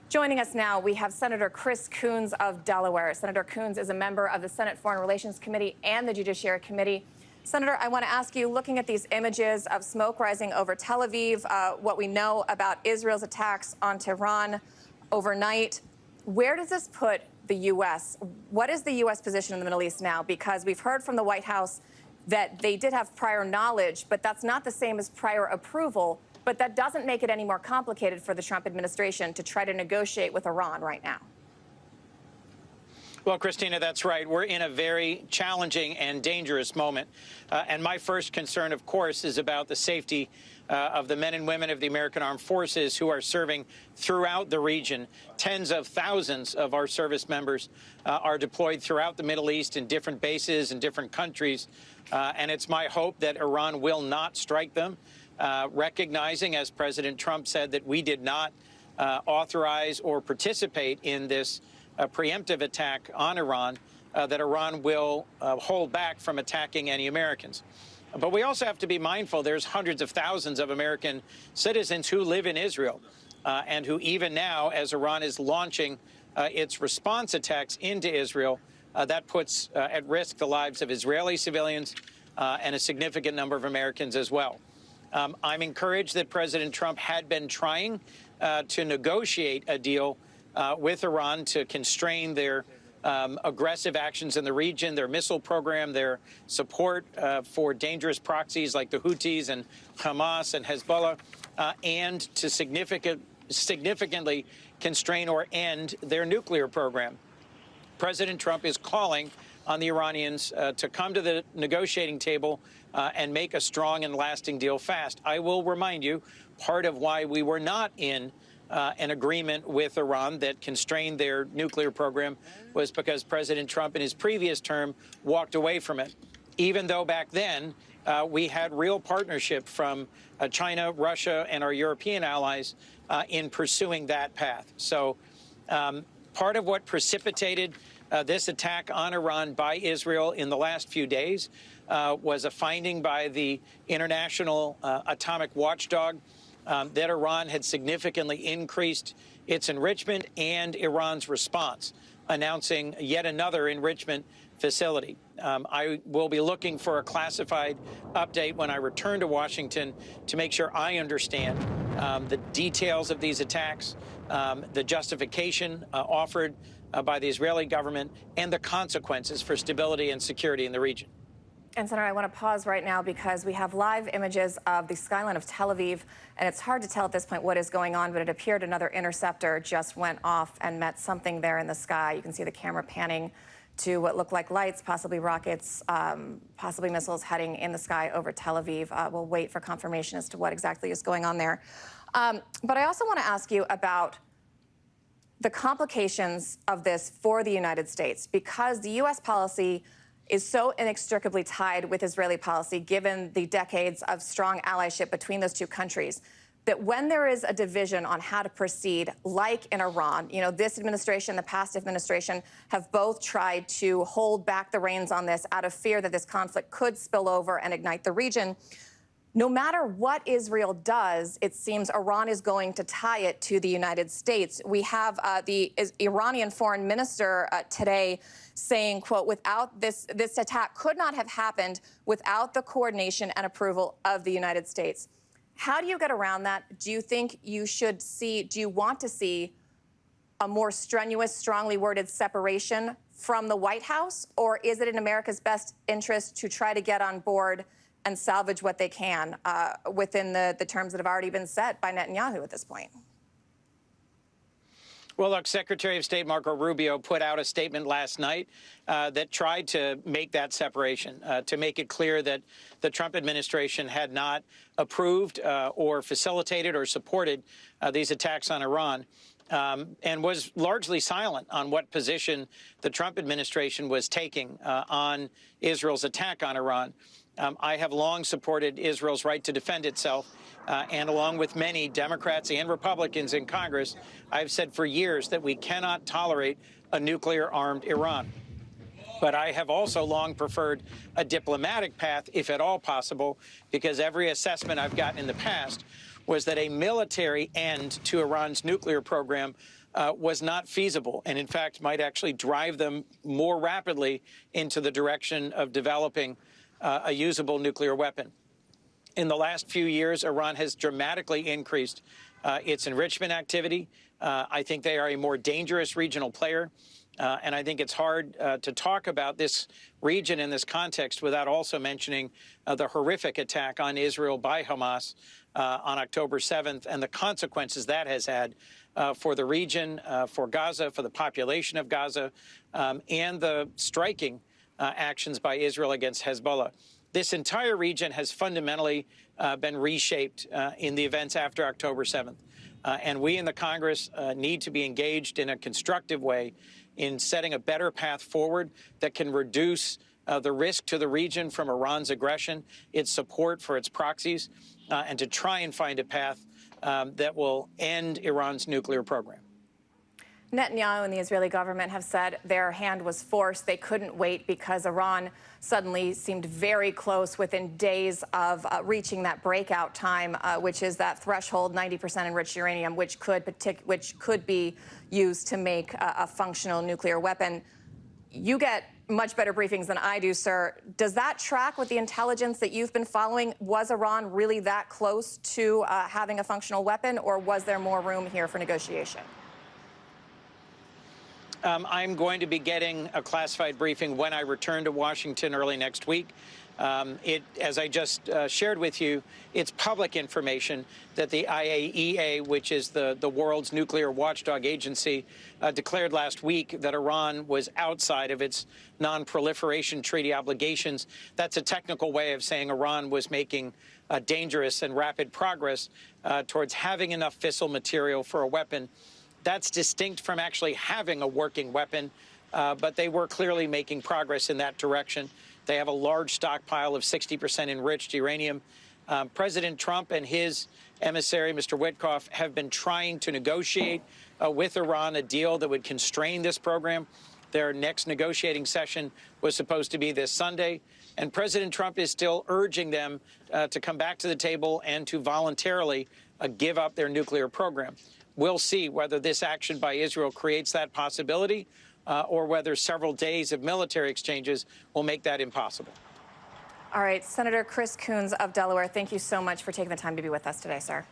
Joining us now, we have Senator Chris Coons of Delaware. Senator Coons is a member of the Senate Foreign Relations Committee and the Judiciary Committee. Senator, I want to ask you, looking at these images of smoke rising over Tel Aviv, what we know about Israel's attacks on Tehran overnight, where does this put the U.S.? What is the U.S. position in the Middle East now? Because we've heard from the White House that they did have prior knowledge, but that's not the same as prior approval. But that doesn't make it any more complicated for the Trump administration to try to negotiate with Iran right now. Well, Christina, that's right. We're in a very challenging and dangerous moment. And my first concern, of course, is about the safety of the men and women of the American Armed Forces who are serving throughout the region. Tens of thousands of our service members are deployed throughout the Middle East in different bases in different countries. And it's my hope that Iran will not strike them. Recognizing, as President Trump said, that we did not authorize or participate in this preemptive attack on Iran, that Iran will hold back from attacking any Americans. But we also have to be mindful there's hundreds of thousands of American citizens who live in Israel and who even now, as Iran is launching its response attacks into Israel, that puts at risk the lives of Israeli civilians and a significant number of Americans as well. I'm encouraged that President Trump had been trying to negotiate a deal with Iran to constrain their aggressive actions in the region, their missile program, their support for dangerous proxies like the Houthis and Hamas and Hezbollah, and to significantly constrain or end their nuclear program. President Trump is calling on the Iranians to come to the negotiating table and make a strong and lasting deal fast. I will remind you, part of why we were not in an agreement with Iran that constrained their nuclear program was because President Trump in his previous term walked away from it, even though back then we had real partnership from China, Russia, and our European allies in pursuing that path. So part of what precipitated this attack on Iran by Israel in the last few days was a finding by the International Atomic Watchdog that Iran had significantly increased its enrichment and Iran's response, announcing yet another enrichment facility. I will be looking for a classified update when I return to Washington to make sure I understand the details of these attacks, the justification offered by the Israeli government, and the consequences for stability and security in the region. And, Senator, I want to pause right now because we have live images of the skyline of Tel Aviv, and it's hard to tell at this point what is going on, but it appeared another interceptor just went off and met something there in the sky. You can see the camera panning to what look like lights, possibly rockets, possibly missiles heading in the sky over Tel Aviv. We'll wait for confirmation as to what exactly is going on there. But I also want to ask you about the complications of this for the United States, because the U.S. policy is so inextricably tied with Israeli policy, given the decades of strong allyship between those two countries, that when there is a division on how to proceed, like in Iran, you know, this administration, the past administration, have both tried to hold back the reins on this out of fear that this conflict could spill over and ignite the region. No matter what Israel does, it seems Iran is going to tie it to the United States. We have the Iranian foreign minister today saying, quote, without this attack could not have happened without the coordination and approval of the United States. How do you get around that? Do you think you should see, do you want to see a more strenuous, strongly worded separation from the White House? Or is it in America's best interest to try to get on board and salvage what they can within the terms that have already been set by Netanyahu at this point? Well, look, Secretary of State Marco Rubio put out a statement last night that tried to make that separation, to make it clear that the Trump administration had not approved or facilitated or supported these attacks on Iran, and was largely silent on what position the Trump administration was taking on Israel's attack on Iran. I have long supported Israel's right to defend itself. And along with many Democrats and Republicans in Congress, I've said for years that we cannot tolerate a nuclear-armed Iran. But I have also long preferred a diplomatic path, if at all possible, because every assessment I've gotten in the past was that a military end to Iran's nuclear program was not feasible, and in fact might actually drive them more rapidly into the direction of developing a usable nuclear weapon. In the last few years, Iran has dramatically increased its enrichment activity. I think they are a more dangerous regional player. And I think it's hard to talk about this region in this context without also mentioning the horrific attack on Israel by Hamas on October 7th and the consequences that has had for the region, for Gaza, for the population of Gaza, and the striking actions by Israel against Hezbollah. This entire region has fundamentally been reshaped in the events after October 7th. And we in the Congress need to be engaged in a constructive way in setting a better path forward that can reduce the risk to the region from Iran's aggression, its support for its proxies, and to try and find a path that will end Iran's nuclear program. Netanyahu and the Israeli government have said their hand was forced. They couldn't wait because Iran suddenly seemed very close within days of reaching that breakout time, which is that threshold 90% enriched uranium, which could be used to make a functional nuclear weapon. You get much better briefings than I do, sir. Does that track with the intelligence that you've been following? Was Iran really that close to having a functional weapon, or was there more room here for negotiation? I'm going to be getting a classified briefing when I return to Washington early next week. As I just shared with you, it's public information that the IAEA, which is the world's nuclear watchdog agency, declared last week that Iran was outside of its non-proliferation treaty obligations. That's a technical way of saying Iran was making dangerous and rapid progress towards having enough fissile material for a weapon. That's distinct from actually having a working weapon, but they were clearly making progress in that direction. They have a large stockpile of 60% enriched uranium. President Trump and his emissary, Mr. Witkoff, have been trying to negotiate with Iran a deal that would constrain this program. Their next negotiating session was supposed to be this Sunday, and President Trump is still urging them to come back to the table and to voluntarily give up their nuclear program. We'll see whether this action by Israel creates that possibility or whether several days of military exchanges will make that impossible. All right, Senator Chris Coons of Delaware, thank you so much for taking the time to be with us today, sir.